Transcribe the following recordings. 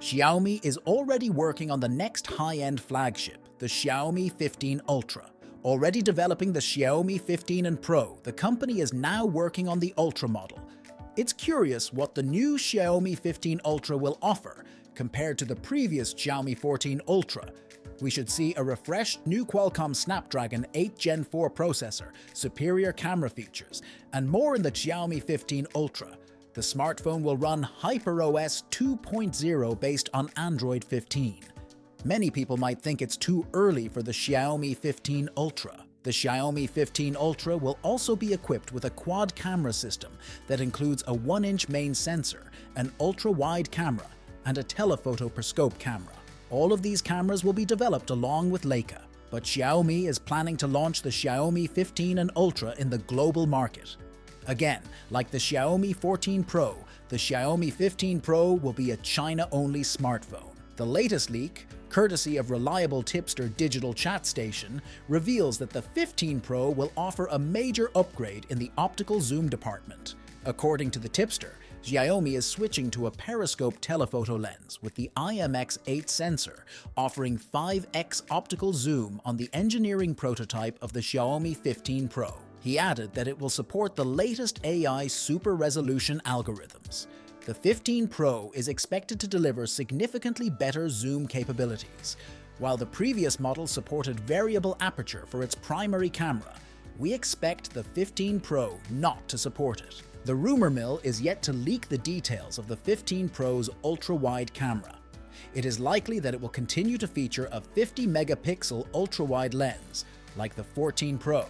Xiaomi is already working on the next high-end flagship, the Xiaomi 15 Ultra. Already developing the Xiaomi 15 and Pro, the company is now working on the Ultra model. It's curious what the new Xiaomi 15 Ultra will offer compared to the previous Xiaomi 14 Ultra. We should see a refreshed new Qualcomm Snapdragon 8 Gen 4 processor, superior camera features, and more in the Xiaomi 15 Ultra. The smartphone will run HyperOS 2.0 based on Android 15. Many people might think it's too early for the Xiaomi 15 Ultra. The Xiaomi 15 Ultra will also be equipped with a quad camera system that includes a 1-inch main sensor, an ultra-wide camera, and a telephoto per scope camera. All of these cameras will be developed along with Leica, but Xiaomi is planning to launch the Xiaomi 15 and Ultra in the global market. Again, like the Xiaomi 14 Pro, the Xiaomi 15 Pro will be a China-only smartphone. The latest leak, courtesy of reliable tipster Digital Chat Station, reveals that the 15 Pro will offer a major upgrade in the optical zoom department. According to the tipster, Xiaomi is switching to a periscope telephoto lens with the IMX8 sensor, offering 5x optical zoom on the engineering prototype of the Xiaomi 15 Pro. He added that it will support the latest AI super resolution algorithms. The 15 Pro is expected to deliver significantly better zoom capabilities. While the previous model supported variable aperture for its primary camera, we expect the 15 Pro not to support it. The rumor mill is yet to leak the details of the 15 Pro's ultra-wide camera. It is likely that it will continue to feature a 50-megapixel ultra-wide lens, like the 14 Pro.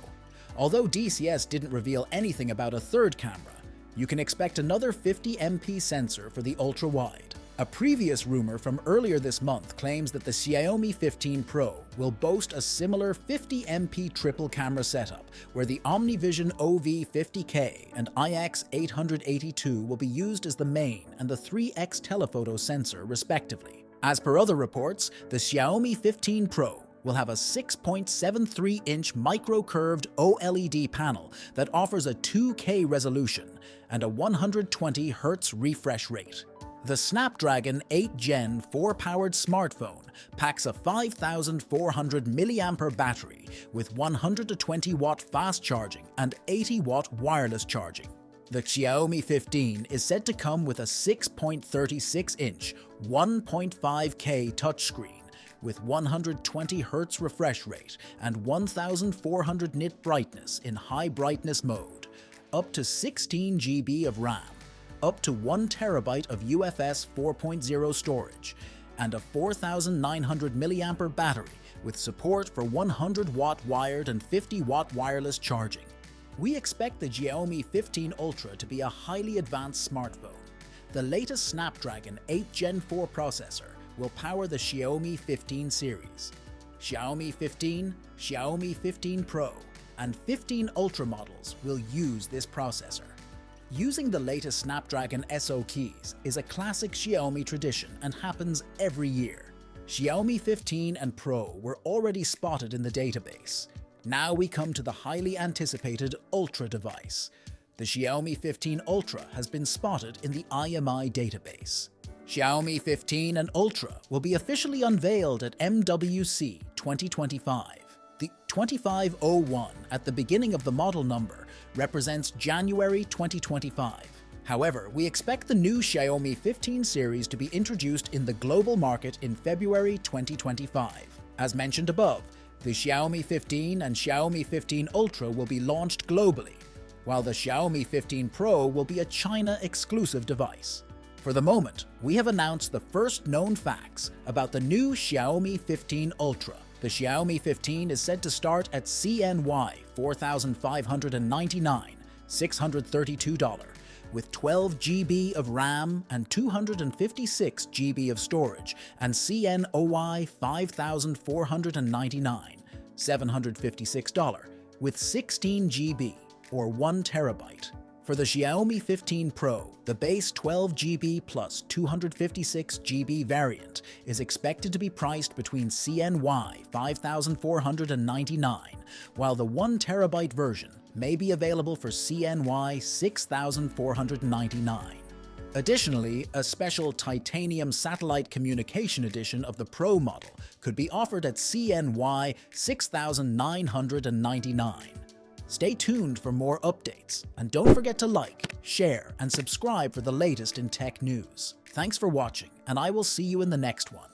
Although DCS didn't reveal anything about a third camera, you can expect another 50MP sensor for the ultra-wide. A previous rumor from earlier this month claims that the Xiaomi 15 Pro will boast a similar 50MP triple camera setup, where the OmniVision OV50K and IX882 will be used as the main and the 3x telephoto sensor respectively. As per other reports, the Xiaomi 15 Pro will have a 6.73-inch micro-curved OLED panel that offers a 2K resolution and a 120Hz refresh rate. The Snapdragon 8 Gen 4 powered smartphone packs a 5,400 mAh battery with 120-watt fast charging and 80-watt wireless charging. The Xiaomi 15 is said to come with a 6.36-inch 1.5K touchscreen with 120Hz refresh rate and 1400 nit brightness in high brightness mode, up to 16 GB of RAM, up to 1 TB of UFS 4.0 storage, and a 4,900 mAh battery with support for 100-watt wired and 50-watt wireless charging. We expect the Xiaomi 15 Ultra to be a highly advanced smartphone. The latest Snapdragon 8 Gen 4 processor will power the Xiaomi 15 series. Xiaomi 15, Xiaomi 15 Pro, and 15 Ultra models will use this processor. Using the latest Snapdragon SoCs is a classic Xiaomi tradition and happens every year. Xiaomi 15 and Pro were already spotted in the database. Now we come to the highly anticipated Ultra device. The Xiaomi 15 Ultra has been spotted in the IMI database. Xiaomi 15 and Ultra will be officially unveiled at MWC 2025. The 2501 at the beginning of the model number represents January 2025. However, we expect the new Xiaomi 15 series to be introduced in the global market in February 2025. As mentioned above, the Xiaomi 15 and Xiaomi 15 Ultra will be launched globally, while the Xiaomi 15 Pro will be a China-exclusive device. For the moment, we have announced the first known facts about the new Xiaomi 15 Ultra. The Xiaomi 15 is said to start at CNY $4,599, $632, with 12 GB of RAM and 256 GB of storage, and CNOY $5,499, $756, with 16 GB or 1 TB. For the Xiaomi 15 Pro, the base 12 GB plus 256 GB variant is expected to be priced between CNY $5,499, while the 1 TB version may be available for CNY $6,499. Additionally, a special titanium satellite communication edition of the Pro model could be offered at CNY 6,999. Stay tuned for more updates, and don't forget to like, share, and subscribe for the latest in tech news. Thanks for watching, and I will see you in the next one.